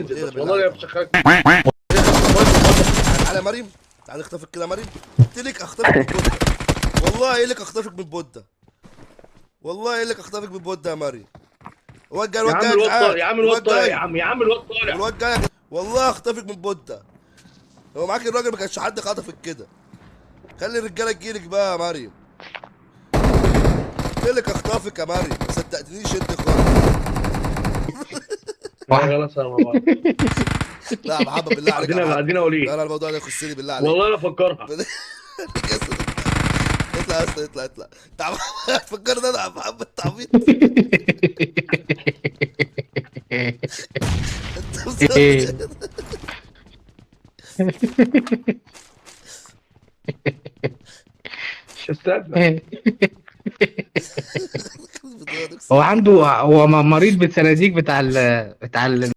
تنزل بس والله يا بشخك. تعالى يا مريم، تعالى اختفك كده يا مريم. قلت لك اخطفك من بودة، والله قايل لك اخطفك من بودة، والله قايل لك اخطفك من بودة يا مريم. الواد جاي، يا الواد عم جاي يا الواد طالع، جدعان، يا عم الواد الواد طالع، يا جاي، عم، يا عم الواد طالع. الواد جاي يا جدعان. والله اخطفك من بودة. هو معاك الراجل ما كانش حد خطفك كده. خلي الرجاله تجيلك بقى يا مريم. قلت لك اخطفك يا مريم، ما صدقتنيش انت خالص. خلاص انا مع بعض. لا يا محمد بالله عليك يا محمد. ادينا لا وليد. لا الموضوع ده يخصني بالله عليك. والله انا افكرها. اطلع يا اسطى، اطلع اطلع. تعال فكرني انا يا محمد تعبيط. انت مصدق؟ مش هستنى. هو عنده، هو مريض بالصناديق بتاع